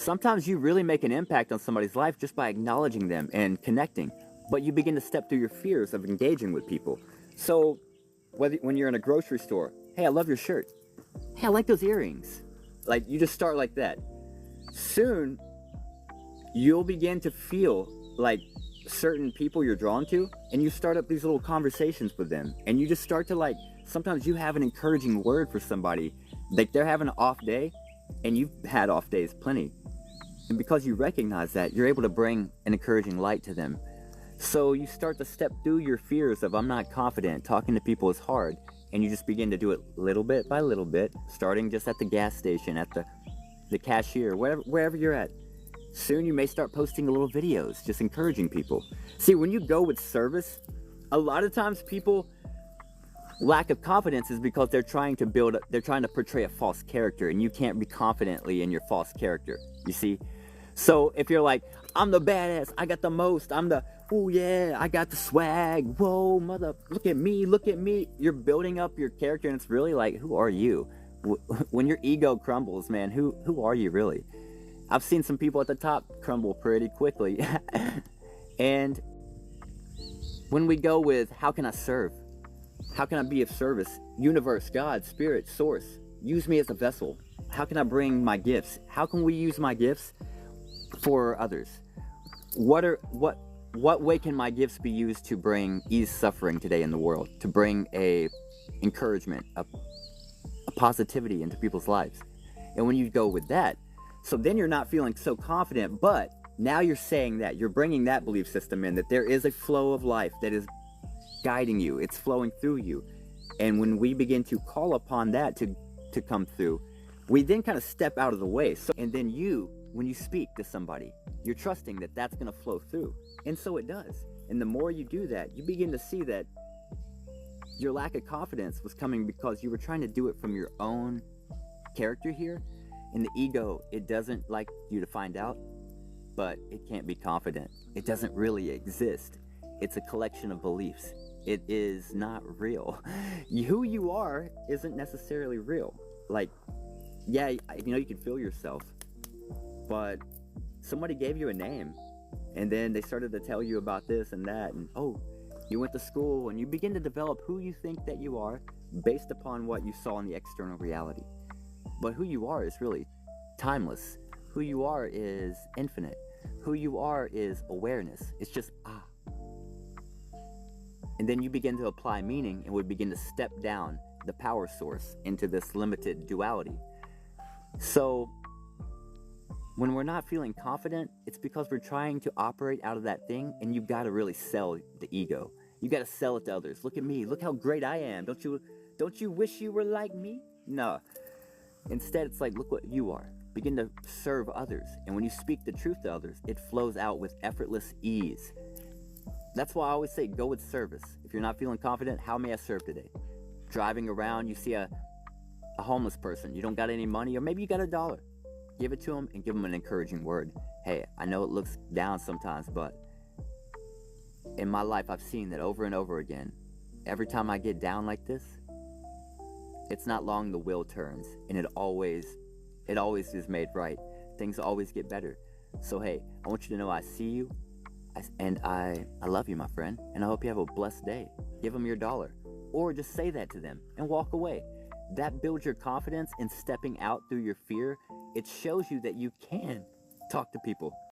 Sometimes you really make an impact on somebody's life just by acknowledging them and connecting, but you begin to step through your fears of engaging with people. So, when you're in a grocery store, hey, I love your shirt. Hey, I like those earrings. Like, you just start like that. Soon, you'll begin to feel like certain people you're drawn to, and you start up these little conversations with them, and you just start to like, sometimes you have an encouraging word for somebody. Like, they're having an off day, and you've had off days plenty. And because you recognize that, you're able to bring an encouraging light to them. So you start to step through your fears of I'm not confident, talking to people is hard, and you just begin to do it little bit by little bit, starting just at the gas station, at the cashier, wherever you're at. Soon you may start posting little videos, just encouraging people. See, when you go with service, a lot of times people lack of confidence is because they're trying to portray a false character, and you can't be confidently in your false character, you see? So if you're like, I'm the badass, I got the most, oh yeah, I got the swag, whoa, look at me. You're building up your character, and it's really like, who are you? When your ego crumbles, man, who are you really? I've seen some people at the top crumble pretty quickly. And when we go with, how can I serve? How can I be of service? Universe, God, Spirit, Source, use me as a vessel. How can I bring my gifts? How can we use my gifts for others? What way can my gifts be used to bring ease suffering today in the world? To bring a encouragement, a positivity into people's lives? And when you go with that, so then you're not feeling so confident, but now you're saying that, you're bringing that belief system in, that there is a flow of life that is guiding you, it's flowing through you. And when we begin to call upon that to come through, we then kind of step out of the way. So, and then when you speak to somebody, you're trusting that that's going to flow through. And so it does. And the more you do that, you begin to see that your lack of confidence was coming because you were trying to do it from your own character here. And the ego, it doesn't like you to find out, but it can't be confident. It doesn't really exist. It's a collection of beliefs. It is not real. Who you are isn't necessarily real. Like, yeah, you can feel yourself, but somebody gave you a name, and then they started to tell you about this and that, and you went to school, and you begin to develop who you think that you are based upon what you saw in the external reality. But who you are is really timeless. Who you are is infinite. Who you are is awareness. It's just And then you begin to apply meaning and would begin to step down the power source into this limited duality. So when we're not feeling confident, it's because we're trying to operate out of that thing, and you've got to really sell the ego. You got to sell it to others. Look at me. Look how great I am. Don't you wish you were like me? No. Instead, it's like, look what you are. Begin to serve others. And when you speak the truth to others, it flows out with effortless ease. That's why I always say, go with service. If you're not feeling confident, how may I serve today? Driving around, you see a homeless person. You don't got any money, or maybe you got $1. Give it to them and give them an encouraging word. Hey, I know it looks down sometimes, but in my life, I've seen that over and over again. Every time I get down like this, it's not long the wheel turns, and it always is made right. Things always get better. So hey, I want you to know I see you, and I love you, my friend, and I hope you have a blessed day. Give them your $1, or just say that to them and walk away. That builds your confidence in stepping out through your fear. It shows you that you can talk to people.